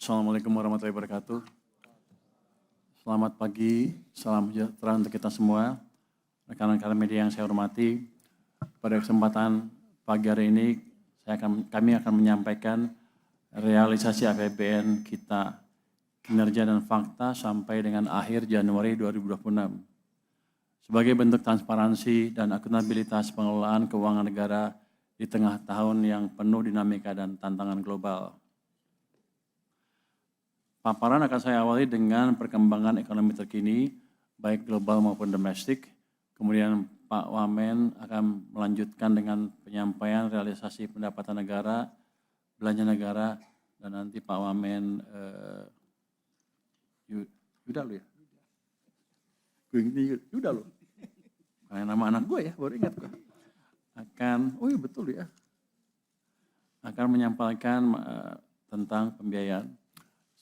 Assalamualaikum warahmatullahi wabarakatuh. Selamat pagi, salam sejahtera untuk kita semua. Rekan-rekan media yang saya hormati, pada kesempatan pagi hari ini kami akan menyampaikan realisasi APBN kita, kinerja dan fakta sampai dengan akhir Januari 2026. Sebagai bentuk transparansi dan akuntabilitas pengelolaan keuangan negara di tengah tahun yang penuh dinamika dan tantangan global. Paparan akan saya awali dengan perkembangan ekonomi terkini, baik global maupun domestik. Kemudian Pak Wamen akan melanjutkan dengan penyampaian realisasi pendapatan negara, belanja negara, dan nanti Pak Wamen, Yuda lu ya? Yuda lu? Kayak nama anak gue ya, baru ingat gue. Oh iya betul ya. Akan menyampaikan tentang pembiayaan.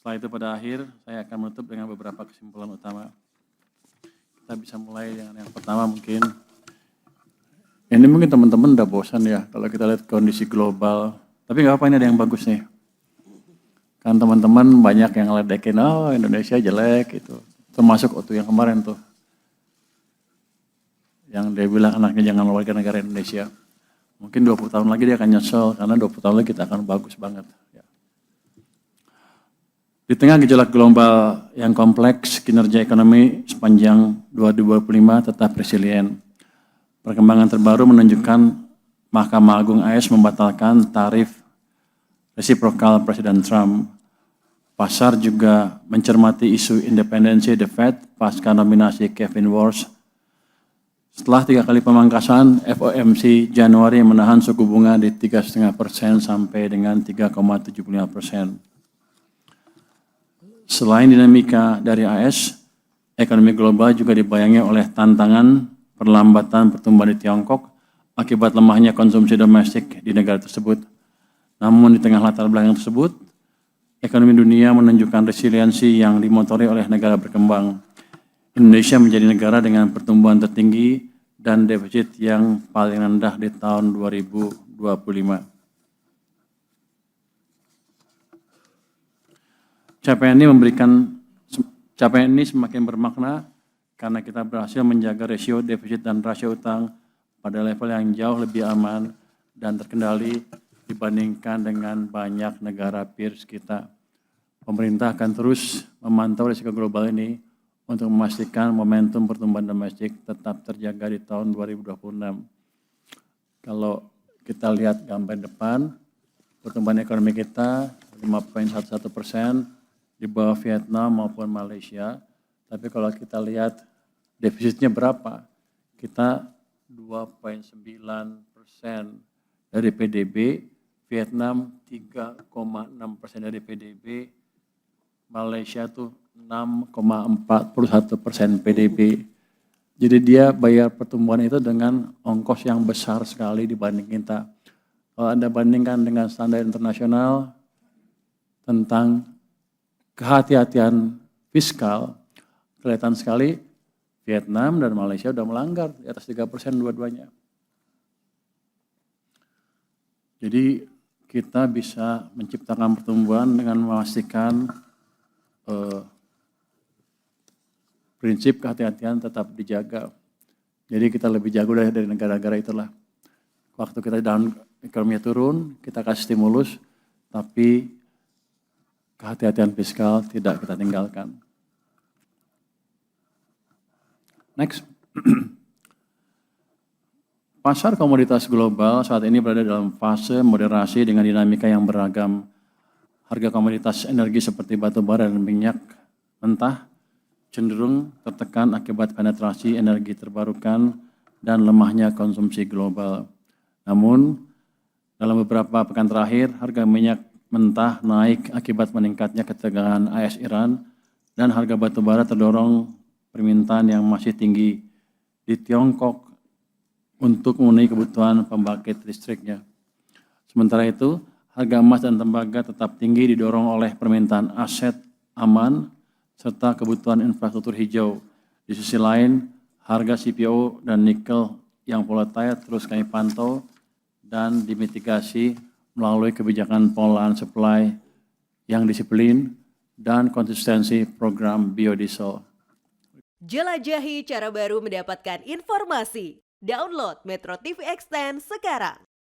Setelah itu pada akhir saya akan menutup dengan beberapa kesimpulan utama. Kita bisa mulai dengan yang pertama mungkin. Ini mungkin teman-teman udah bosan ya kalau kita lihat kondisi global. Tapi nggak apa, ini ada yang bagus nih. Kan teman-teman banyak yang ngeledekin, oh Indonesia jelek gitu. Termasuk waktu yang kemarin tuh. Yang dia bilang anaknya jangan warga negara Indonesia. Mungkin 20 tahun lagi dia akan nyesel karena 20 tahun lagi kita akan bagus banget. Di tengah gejolak global yang kompleks, kinerja ekonomi sepanjang 2025 tetap resilient. Perkembangan terbaru menunjukkan Mahkamah Agung AS membatalkan tarif resiprokal Presiden Trump. Pasar juga mencermati isu independensi The Fed pasca nominasi Kevin Warsh. Setelah 3 kali pemangkasan, FOMC Januari menahan suku bunga di 3,5% sampai dengan 3,75%. Selain dinamika dari AS, ekonomi global juga dibayangi oleh tantangan perlambatan pertumbuhan di Tiongkok akibat lemahnya konsumsi domestik di negara tersebut. Namun di tengah latar belakang tersebut, ekonomi dunia menunjukkan resiliensi yang dimotori oleh negara berkembang. Indonesia menjadi negara dengan pertumbuhan tertinggi dan defisit yang paling rendah di tahun 2025. Capaian ini semakin bermakna karena kita berhasil menjaga rasio defisit dan rasio utang pada level yang jauh lebih aman dan terkendali dibandingkan dengan banyak negara peers kita. Pemerintah akan terus memantau risiko global ini untuk memastikan momentum pertumbuhan domestik tetap terjaga di tahun 2026. Kalau kita lihat gambar depan, pertumbuhan ekonomi kita 5,11%, di bawah Vietnam maupun Malaysia. Tapi kalau kita lihat defisitnya berapa, kita 2,9% dari PDB, Vietnam 3,6% dari PDB, Malaysia tuh 6,41% PDB. Jadi dia bayar pertumbuhan itu dengan ongkos yang besar sekali dibanding kita. Kalau Anda bandingkan dengan standar internasional tentang kehati-hatian fiskal, kelihatan sekali Vietnam dan Malaysia sudah melanggar di atas 3% dua-duanya. Jadi kita bisa menciptakan pertumbuhan dengan memastikan prinsip kehati-hatian tetap dijaga. Jadi kita lebih jago dari negara-negara itulah. Waktu kita down, ekonomi turun, kita kasih stimulus, tapi kehati-hatian fiskal tidak kita tinggalkan. Next. Pasar komoditas global saat ini berada dalam fase moderasi dengan dinamika yang beragam. Harga komoditas energi seperti batu bara dan minyak mentah cenderung tertekan akibat penetrasi energi terbarukan dan lemahnya konsumsi global. Namun, dalam beberapa pekan terakhir, harga minyak mentah naik akibat meningkatnya ketegangan AS-Iran dan harga batu bara terdorong permintaan yang masih tinggi di Tiongkok untuk memenuhi kebutuhan pembangkit listriknya. Sementara itu, harga emas dan tembaga tetap tinggi didorong oleh permintaan aset aman serta kebutuhan infrastruktur hijau. Di sisi lain, harga CPO dan nikel yang volatile terus kami pantau dan dimitigasi melalui kebijakan pengelolaan supply yang disiplin, dan konsistensi program biodiesel. Jelajahi cara baru mendapatkan informasi. Download Metro TV Extend sekarang.